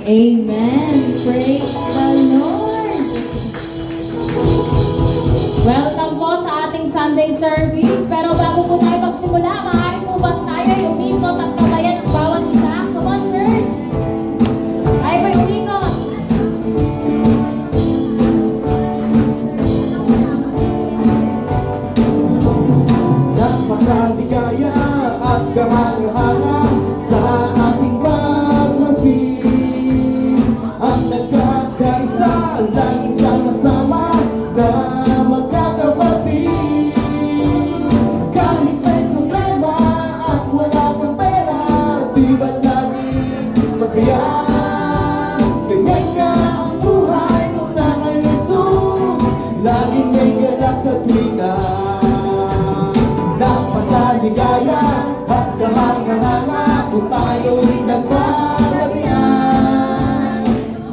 Amen. Praise the Lord. Welcome po sa ating Sunday service. Pero bago po tayo magsimula, maaari po ba tayo ay umikot at kabayan ang bawat isa? Come on, church. Tayo ba'y umikot? Napakaligaya at kamangahanga sa ating pagmasid. Ang nagkakaisa, laging sama-sama na magkakapatid. Kahit may problema at wala pang pera, di ba't laging masaya? Ganyan nga ang buhay kung na kay Jesus, laging may galak sa tuwina. Napakaligaya at kamangahanga kung tayo'y nagkabatian.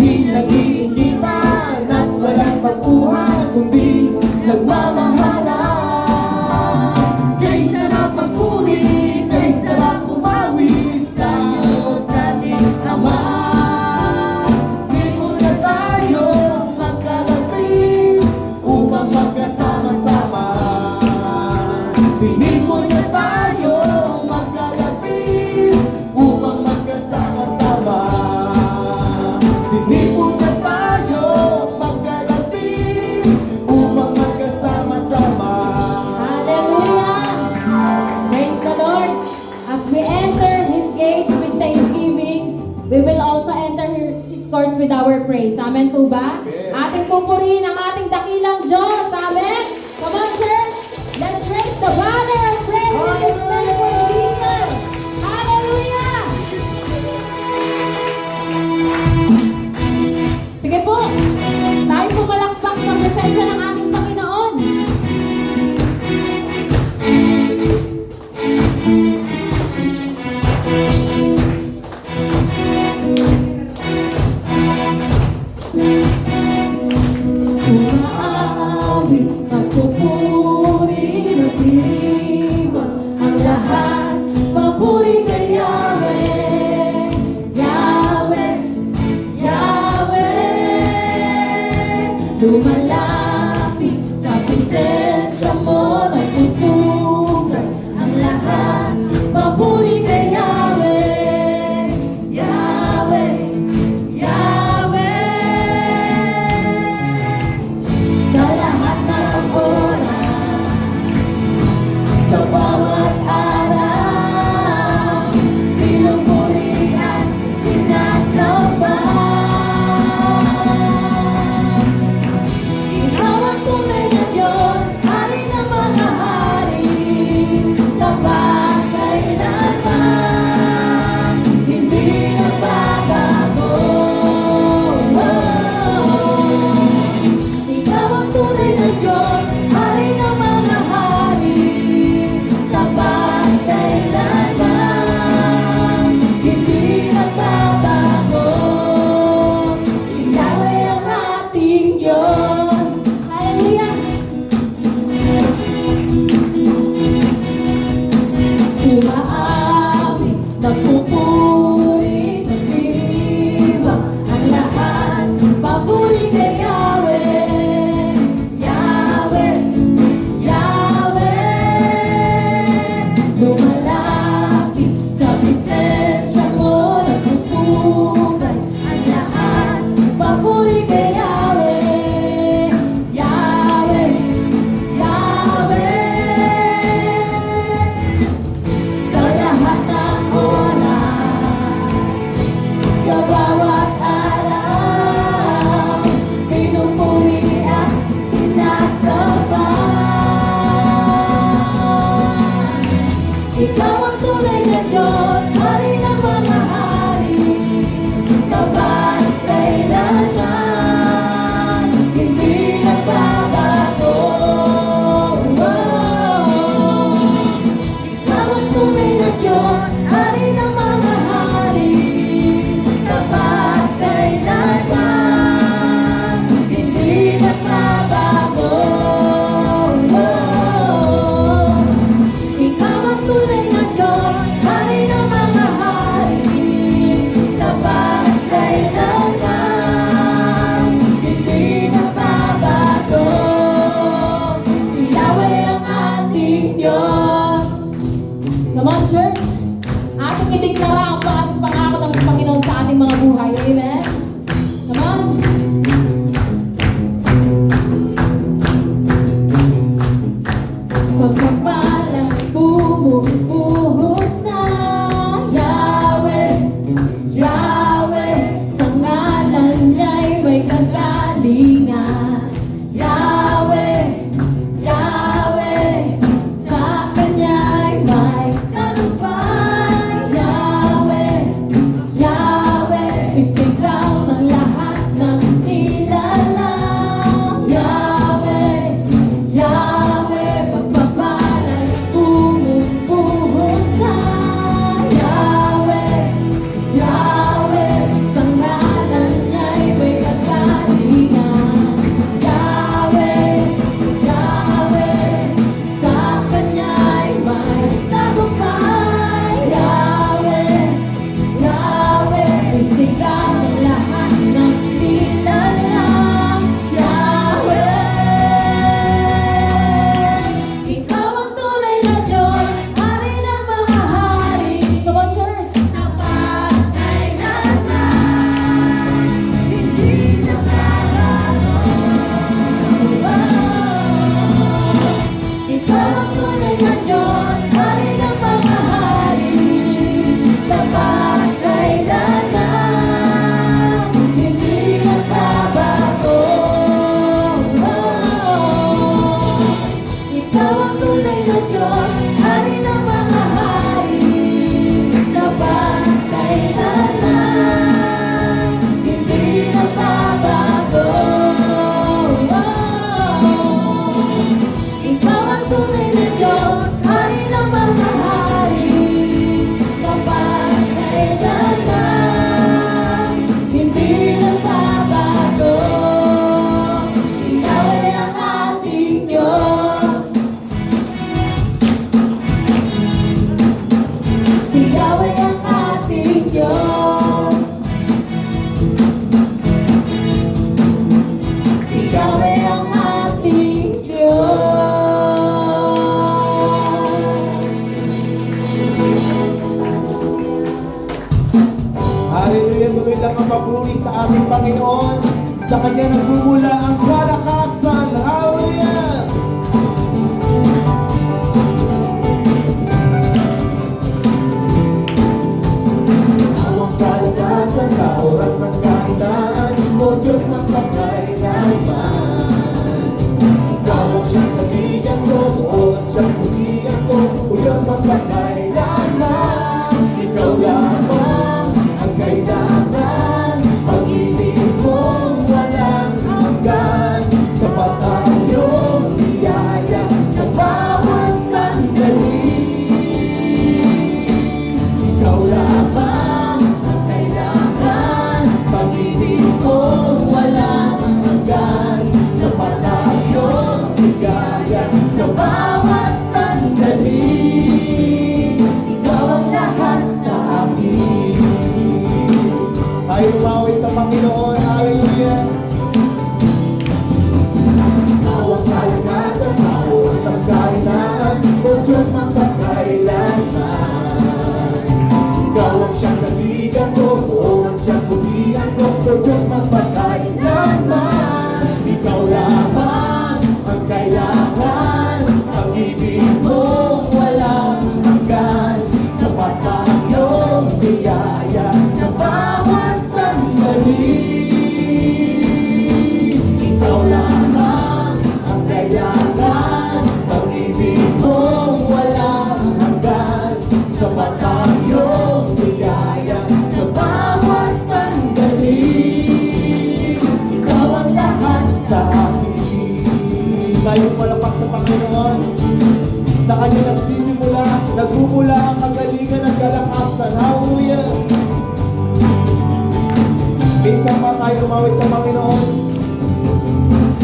Di nag-iingitan at walang pagpuhan, kundi nagmamahalan. Kay sarap magpuri, kay sarap umawit sa Diyos nating Ama. Di muna tayong magkalapit upang magkasama-sama. Piling mo na tayo magkalapit upang magkasama-sama. Piling mo na tayo magkalapit upang magkasama-sama. Hallelujah! Praise the Lord! As we enter His gates with thanksgiving, we will also enter His courts with our praise. Amen po ba? Amen. Ating pupurihin ang ating dakilang Diyos. Amen? Come on, church! Let's raise the banner of praise in His name for Jesus! Hallelujah! Sige po, tayo pumalakpak sa presensya ng ating Panginoon. Umaawit, nagpupuri, nagdiriwang ang lahat. Papuri kay Yahweh, Yahweh, Yahweh. Lumalapit sa presensya mo, nagpupugan ang lahat. Papuri kay Yahweh, Yahweh, Yahweh. Sa lahat ng oras, sa bawat araw, pinupuri at sinasamba. Ikaw ang tunay na Diyos, Hari ng mga hari, tapat kailanman, hindi nagbabago. Ikaw ang tunay na Diyos, Hari ng mga hari, tapat kailanman, hindi nagbabago. Si Yahweh ang ating Diyos. Hallelujah! Umaawit, nagpupuri, nagdiriwang ang lahat. Papuri kay Yahweh, Yahweh, Yahweh. Lumalapit sa presensya mo, nagpupugan ang lahat. Papuri kay Yahweh, Yahweh, Yahweh. Sa lahat ng oras, sa bawat araw, pinupuri at sinasamba. Ikaw ang tunay na Diyos, Hari ng mga hari, tapat kailanman, hindi nagbabago. Ikaw ang tunay na Diyos, Hari ng mga hari, tapat sigaw ng lahat ng nilalang. Yahweh, Yahweh, pagpapalay, bumubuhos na. Yahweh, Yahweh, sa ngalan niya'y may kagalingan. Yahweh, Yahweh, sa Kanya'y may tagumpay. Yahweh, Yahweh, isigaw ng lahat ng nilalang. Yahweh, ikaw ang tunay na Diyos, Hari ng mga hari. Come on, church! Ikaw ang tunay na Diyos, Hari ng mga hari, kapagkailanman, hindi nagbabago. Ikaw ang tunay na Diyos, Hari ng mga hari, kapagkailanman, hindi nagbabago. Ikaw ang tunay na Diyos, Hari ng mga hari, kapagkailanman, hindi nagbabago. Ikaw ay ang ating Diyos. Ikaw ay ang ating Diyos. Ikaw ay ang ating Hallelujah, tuloy lang ang papuri sa ating Panginoon. Sa Kanya nagmumula ang kalakasan. Hallelujah! Ikaw ang kalakasan sa oras ng kahinaan, O Diyos magpakailanman. Ikaw ang siyang kaibigan ko, buong ang siyang pulihan ko, O Diyos magpakailanman. Ikaw lamang ang kailangan, pag-ibig mong walang hanggan, sapat ang iyong biyaya sa bawat sandali. Ikaw lamang ang kailangan, pag-ibig mong walang hanggan, sapat ang iyong biyaya sa bawat sandali. Ikaw ang lahat sa akin. Tayo umawit sa Panginoon. Hallelujah! Ikaw ang kalakasan sa oras ng kahinaan, O Diyos magpakailanman. Ikaw ang siyang kaibigan ko, buong ang siyang pulihan ko, O Diyos magpakailanman. Ikaw lamang ang kailangan, pag-ibig mong walang hanggan, sapat ang iyong biyaya sa bawat sandali. Ikaw lamang ang kailangan, pag-ibig mong walang hanggan, sapat ang iyong biyaya sa bawat sandali. Ikaw ang lahat sa akin. Tayo palapak sa Panginoon. Sa Kanya nagsisimula, nagmumula ang kagalingan at kalakasan. Hallelujah! Minsan pa tayo umawit sa Panginoon.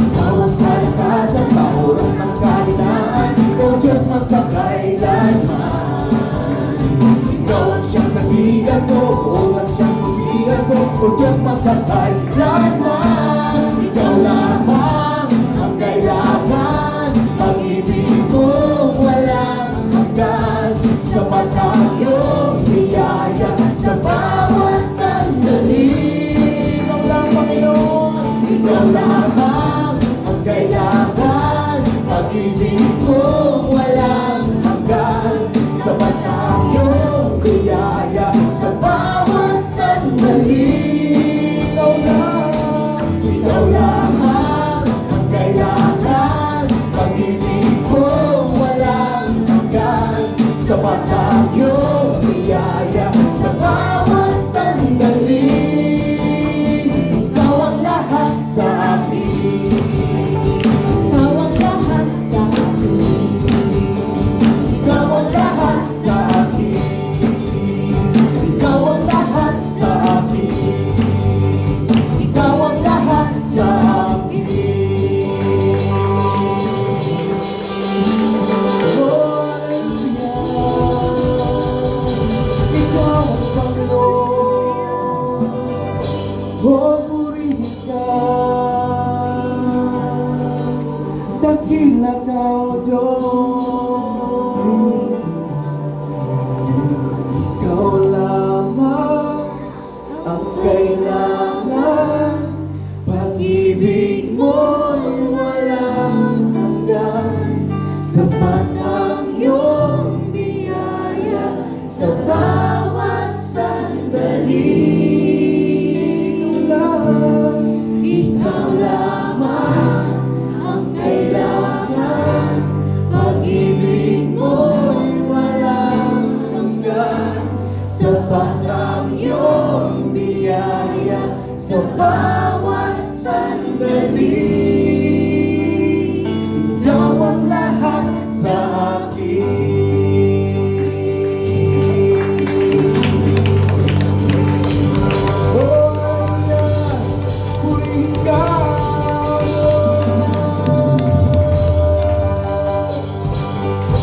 Ikaw ang kalakasan sa oras ng kahinaan, O Diyos magpakailanman. Ikaw ang siyang kaibigan ko, buong ang siyang pulihan ko, O Diyos magpakailanman. Ikaw lamang ang kailangan, pag-ibig mong walang hanggan, sapat ang iyong biyaya sa bawat sandali. Ikaw lang, Panginoon. Ikaw lamang ang kailangan, pag-ibig mong walang hanggan, sapat ang iyong biyaya sa bawat sandali. Ikaw lang, ikaw lamang ang kailangan, pag-ibig mong walang hanggan, sapat ang iyong biyaya sa bawat sandali. purihin ka. Dakila ka, O Diyos. Ikaw lamang ang kailangan. Pag-ibig mo'y walang hanggan. Sapat ang iyong biyaya sa bawat sandali. Ikaw lamang ang kailangan. Pag-ibig mo'y walang hanggan. Sapat ang iyong biyaya sa bawat sandali. Ikaw ang lahat sa akin. Oh, yeah. Purihin ka.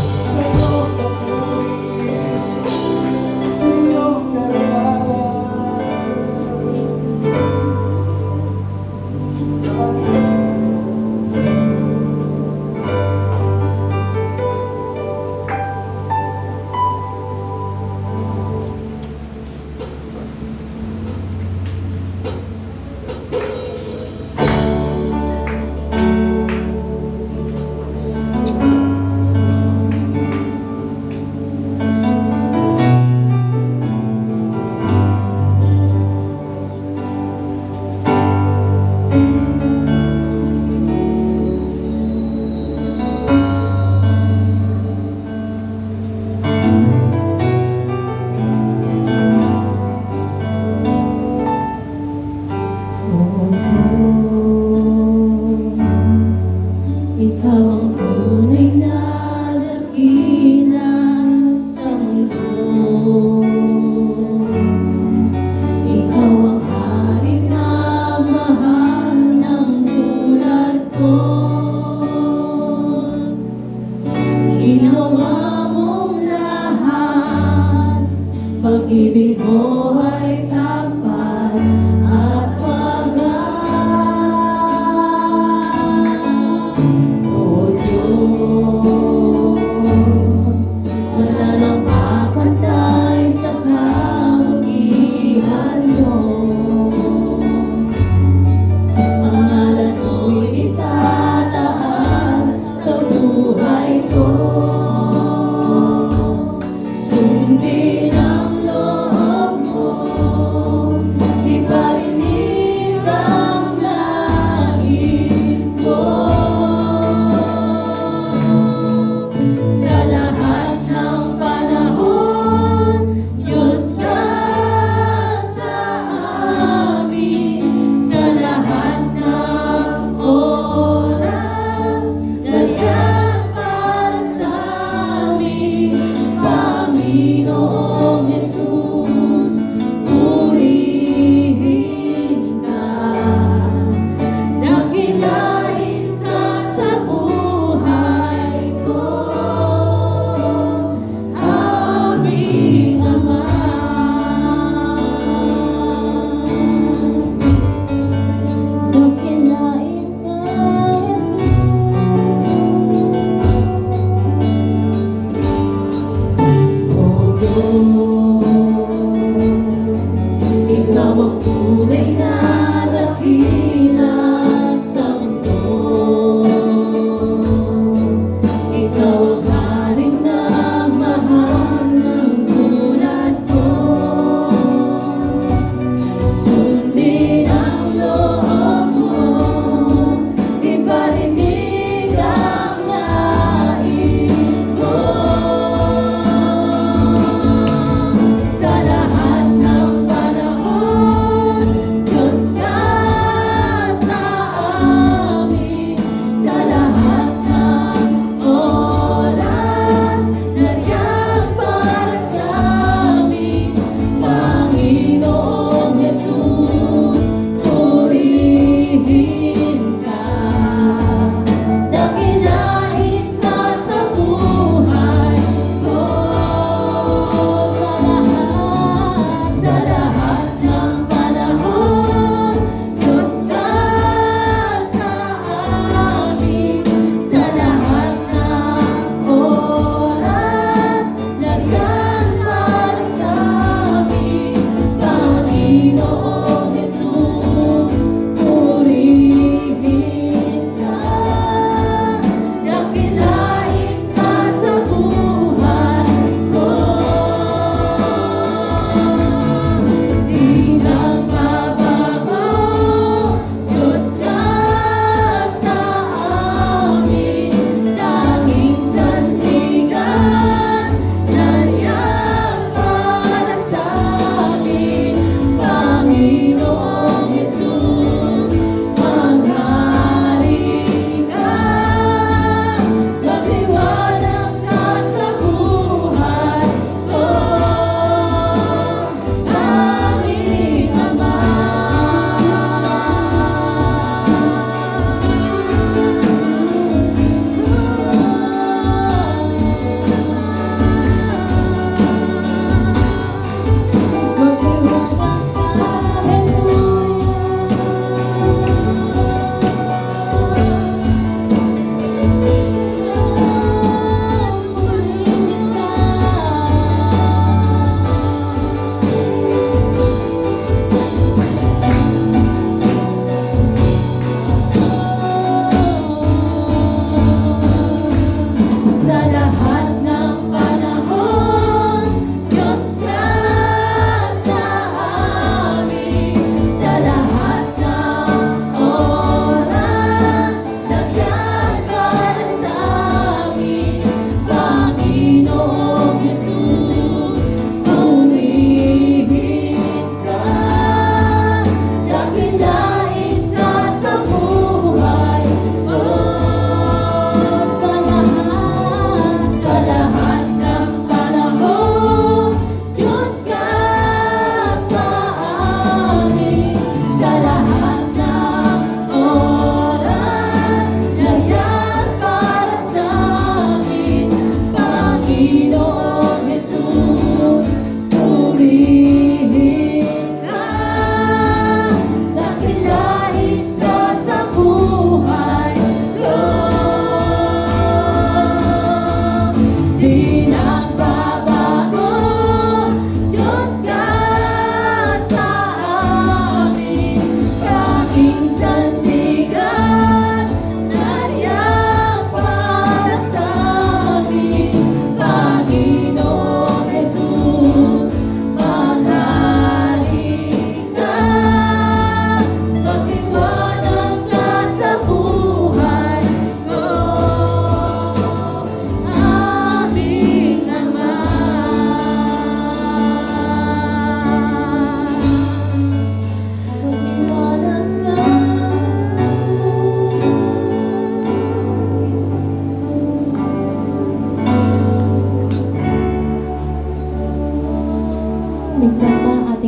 Sa iyong papuri, sa iyong karangalan.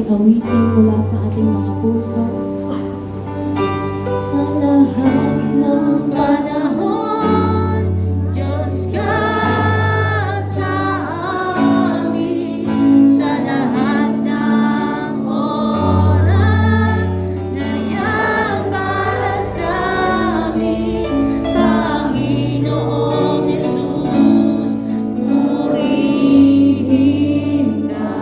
ating awitin mula sa ating mga puso. Sa lahat ng panahon, Diyos ka sa amin. Sa lahat ng oras, nariyan para sa amin. Panginoong Jesus, purihin ka.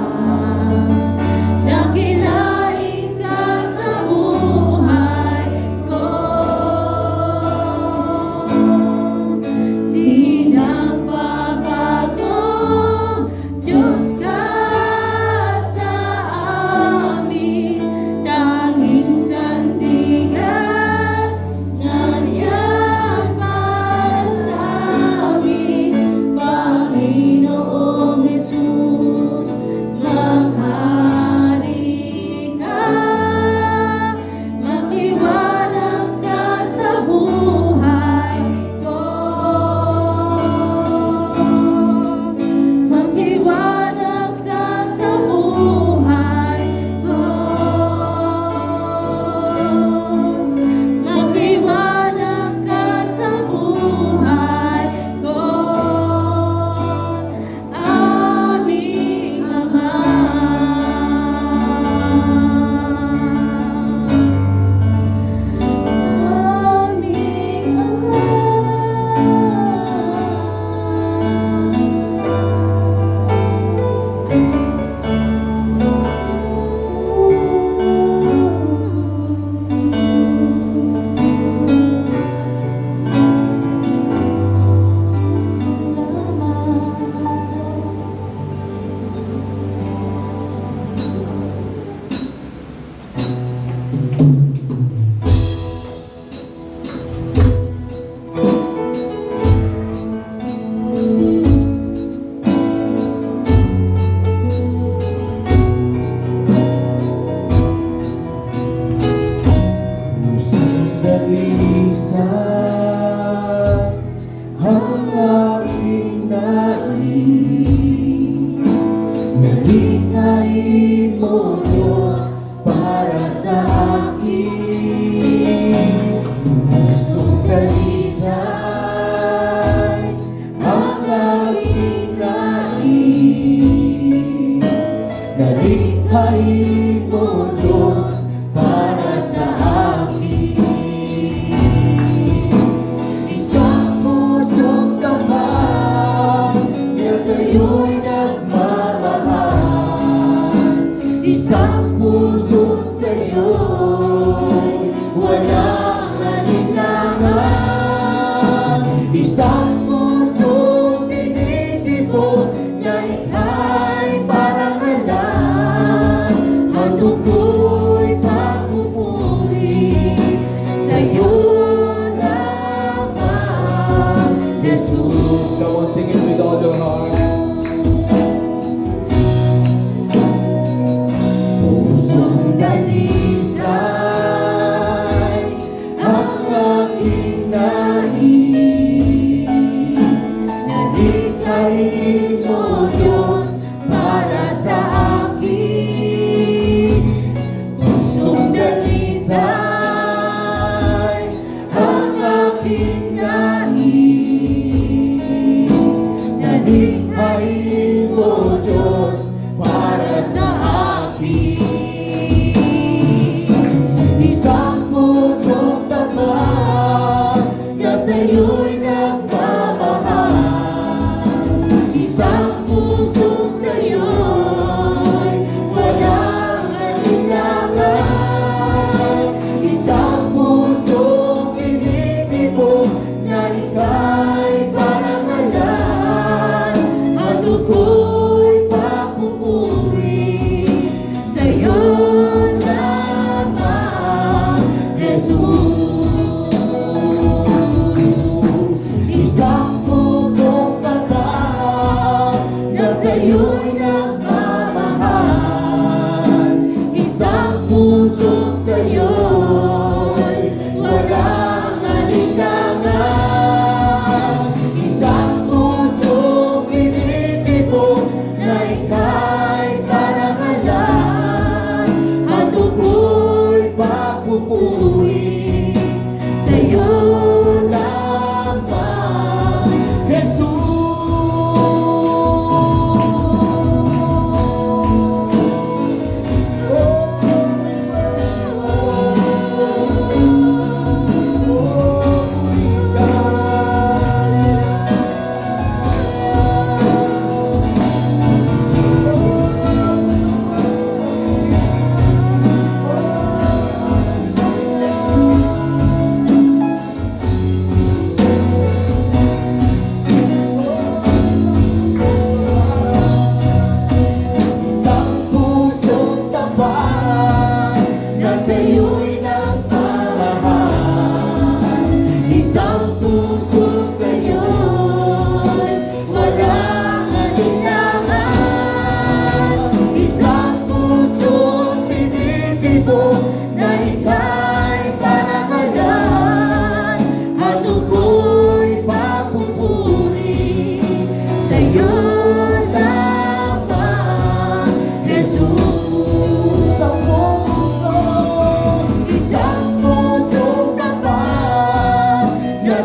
Dakilain ka sa buhay ko. Di nagbabago, Diyos ka sa amin. Tanging sandigan, nariyan para sa amin. Panginoong Jesus, maghari ka. Magliwanag ka sa buhay ko. Magliwanag ka sa buhay ko. Magliwanag ka sa buhay ko. Aming Ama. Aming Dalisay ang aking nais. Nalikhain mo, Diyos, para sa akin. Pusong dalisay ang aking nais. Nalikhain mo, Diyos, para sa akin. papupuri sa'yo lamang, Jesus.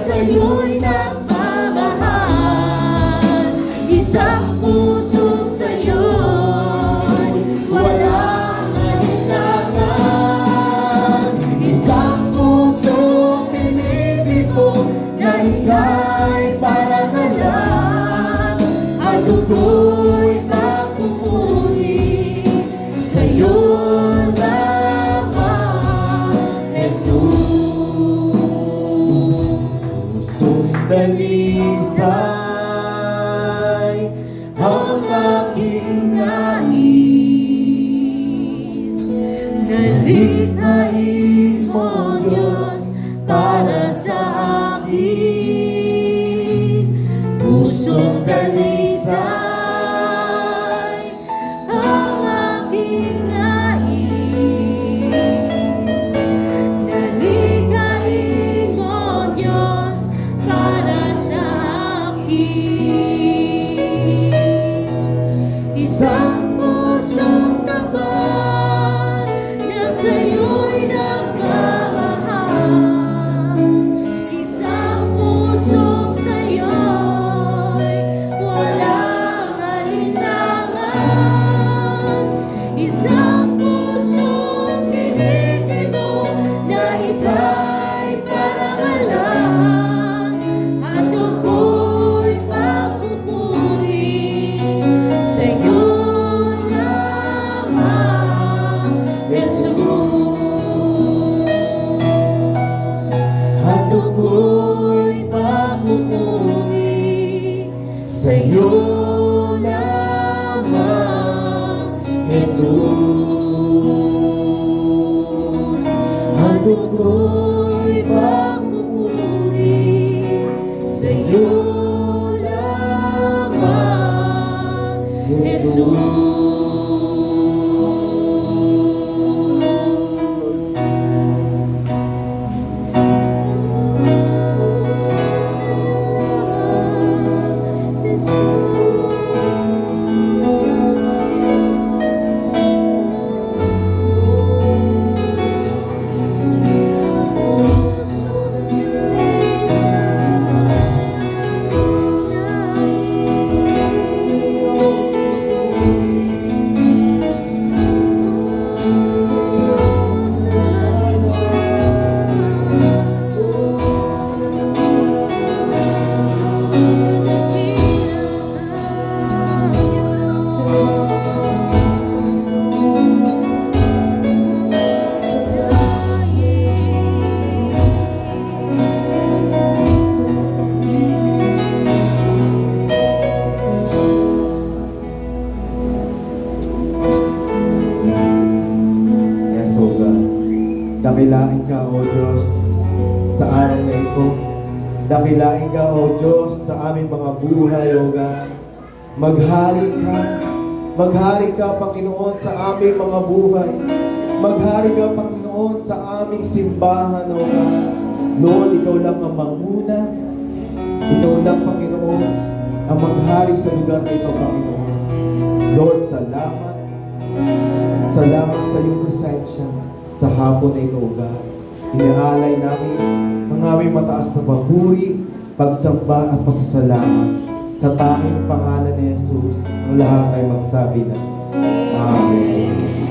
Sa'yo'y nagmamahal, isang pusong sa'yo'y walang alinlangan, isang pusong pinipiko na ika'y parangalan, at ako'y papupuri sa'yo lamang, Jesus. Dalisay ang aking nais, nalikhain mo, Diyos, para sa akin. Pusong dalisay ang aking nais, nalikhain mo, Diyos, para sa akin. Isang pusong kapal na sa'yo'y nagmamahal, isang pusong sa'yo'y walang alinlangan, isang pusong tinitimo na ika'y parangalan, at ako'y papupuri sa'yo lamang, Jesus. At ako'y papupuri sa'yo lamang, Jesus. At ako'y papupuri sa'yo lamang, Jesus. Dakilain ka, O Diyos, sa araw na ito. Dakilain ka, O Diyos, sa aming mga buhay, O God. Maghari ka. Maghari ka, Panginoon, sa aming mga buhay. Maghari ka, Panginoon, sa aming simbahan, O God. Lord, Ikaw lang ang manguna. Ikaw lang, Panginoon, ang maghari sa lugar na ito, Panginoon. Lord, salamat. Salamat sa iyong presensya sa hapon na ito, O God. Inaalay namin ang aming mataas na papuri, pagsamba at pasasalamat sa tanging pangalan ni Jesus. Ang lahat ay magsabi na Amen.